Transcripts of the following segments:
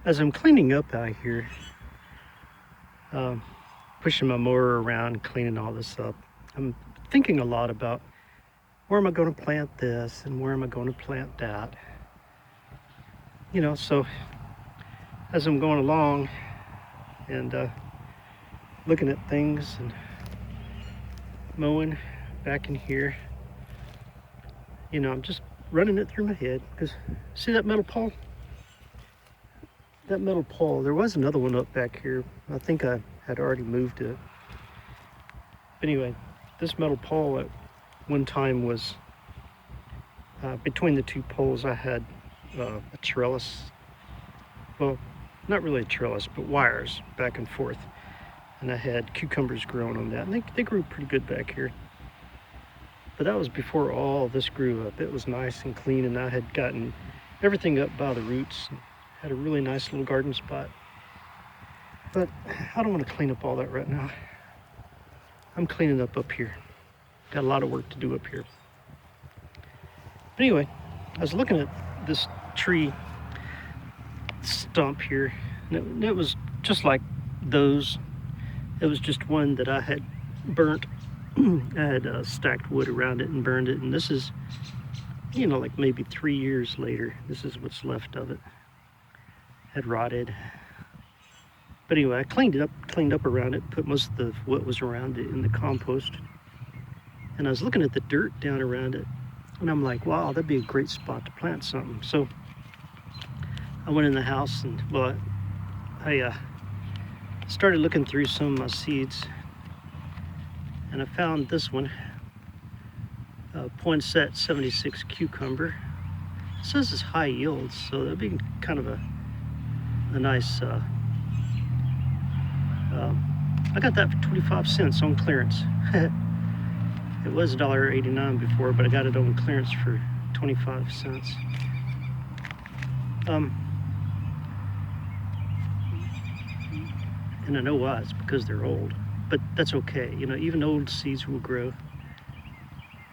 As I'm cleaning up out here, pushing my mower around, cleaning all this up, I'm thinking a lot about where am I going to plant this and where am I going to plant that. So as I'm going along and looking at things and mowing back in here, I'm just running it through my head because see that metal pole? That metal pole, there was another one up back here. I think I had already moved it. But anyway, this metal pole at one time was between the two poles. I had a trellis. Well, not really a trellis, but wires back and forth. And I had cucumbers growing on that. And they grew pretty good back here. But that was before all this grew up. It was nice and clean, and I had gotten everything up by the roots. Had a really nice little garden spot. But I don't want to clean up all that right now. I'm cleaning up here. Got a lot of work to do up here. But anyway, I was looking at this tree stump here, and it was just like those. It was just one that I had burnt. I had stacked wood around it and burned it, and this is, like maybe 3 years later. This is what's left of it. Had rotted. But anyway, I cleaned up around it, put most of what was around it in the compost. And I was looking at the dirt down around it, and I'm like, wow, that'd be a great spot to plant something. So I went in the house and, well, I started looking through some of my seeds, and I found this one, Poinsett 76 cucumber. It says it's high yield, so that'd be kind of a nice, I got that for 25 cents on clearance. It was $1.89 before, but I got it on clearance for 25 cents. And I know why, it's because they're old, but that's okay. Even old seeds will grow.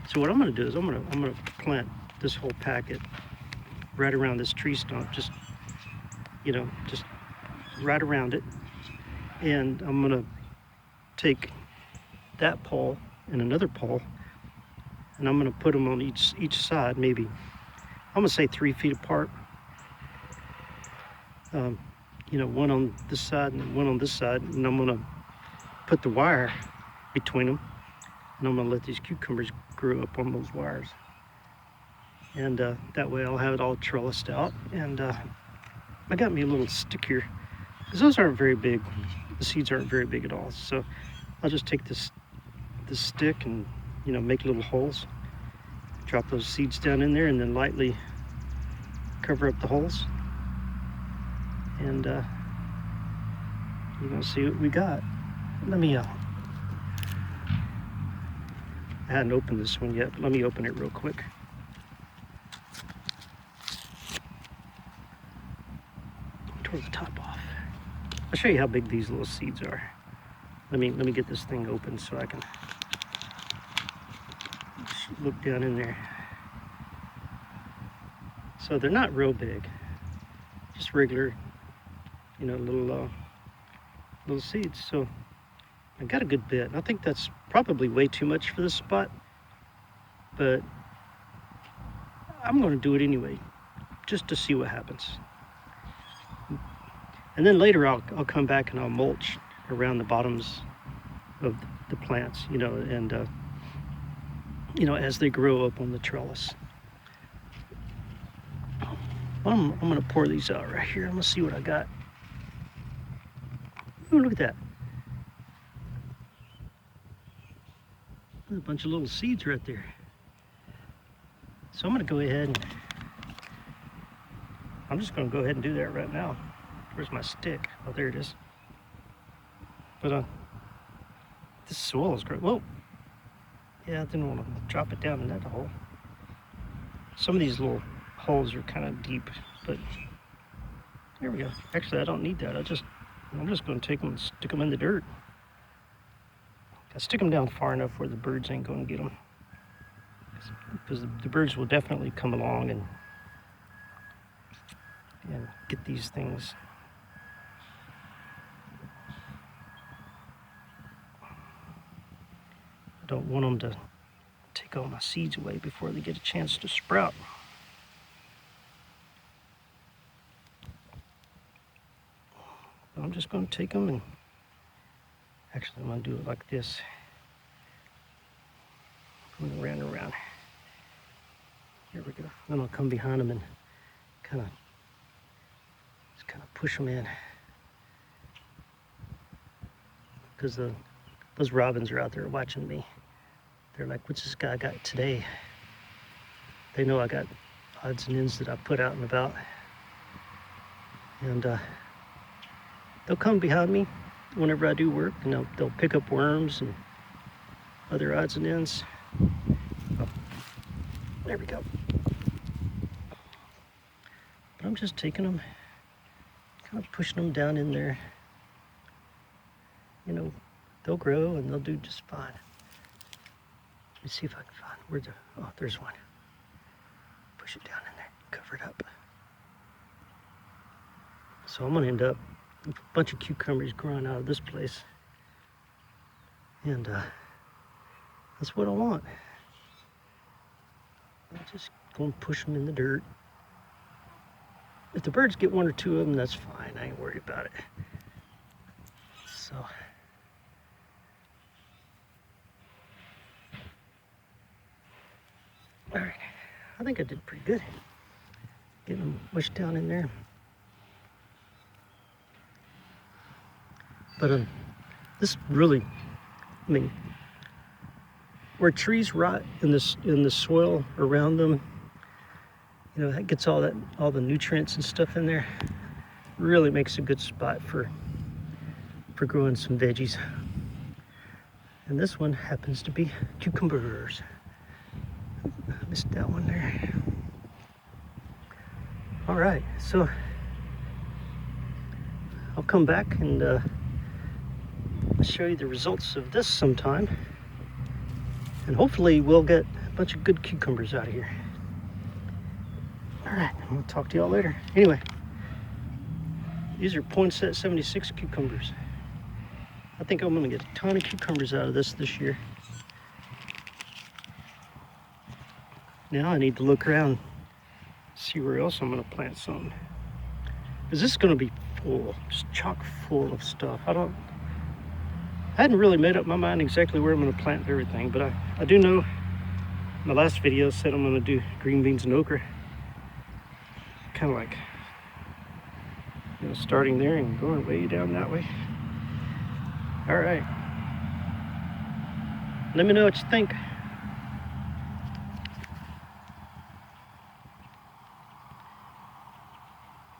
So what I'm gonna do is I'm gonna plant this whole packet right around this tree stump, just right around it. And I'm gonna take that pole and another pole, and I'm gonna put them on each side, maybe, I'm gonna say 3 feet apart. One on this side and one on this side, and I'm gonna put the wire between them, and I'm gonna let these cucumbers grow up on those wires. And that way I'll have it all trellised out. And I got me a little stick here, because those aren't very big. The seeds aren't very big at all. So I'll just take this stick and, make little holes, drop those seeds down in there, and then lightly cover up the holes. And you're gonna see what we got. Let me, I hadn't opened this one yet, but let me open it real quick. Tore the top off. I'll show you how big these little seeds are. Let me get this thing open so I can look down in there. So they're not real big, just regular, little seeds. So I got a good bit. And I think that's probably way too much for this spot, but I'm going to do it anyway, just to see what happens. And then later I'll come back and I'll mulch around the bottoms of the plants, and as they grow up on the trellis. I'm gonna pour these out right here. I'm gonna see what I got. Ooh, look at that. There's a bunch of little seeds right there. So I'm gonna go ahead and I'm just gonna go ahead and do that right now. Where's my stick? Oh, there it is. But this soil is great. Whoa. Yeah, I didn't want to drop it down in that hole. Some of these little holes are kind of deep, but there we go. Actually, I don't need that. I'm just going to take them and stick them in the dirt. I stick them down far enough where the birds ain't going to get them, because the birds will definitely come along and get these things don't want them to take all my seeds away before they get a chance to sprout. I'm just going to take them and actually I'm going to do it like this. Going around and around. Here we go. Then I'll come behind them and kind of push them in. Because those robins are out there watching me. They're like, what's this guy got today? They know I got odds and ends that I put out and about. And they'll come behind me whenever I do work, and they'll pick up worms and other odds and ends. Oh, there we go. But I'm just taking them, kind of pushing them down in there. You know, they'll grow and they'll do just fine. Let me see if I can find where oh, there's one. Push it down in there, cover it up. So I'm gonna end up with a bunch of cucumbers growing out of this place. And that's what I want. I'm just gonna push them in the dirt. If the birds get one or two of them, that's fine. I ain't worried about it. So. All right, I think I did pretty good. Getting them pushed down in there. But this really, I mean, where trees rot in the soil around them, you know, that gets all the nutrients and stuff in there. Really makes a good spot for growing some veggies. And this one happens to be cucumbers. I missed that one there. All right, so I'll come back and show you the results of this sometime. And hopefully we'll get a bunch of good cucumbers out of here. All right, I'll talk to y'all later. Anyway, these are Poinsett 76 cucumbers. I think I'm gonna get a ton of cucumbers out of this year. Now I need to look around, see where else I'm gonna plant something. Because this is gonna be full, just chock full of stuff. I hadn't really made up my mind exactly where I'm gonna plant everything, but I do know my last video said I'm gonna do green beans and okra. Kind of like, you know, starting there and going way down that way. All right. Let me know what you think.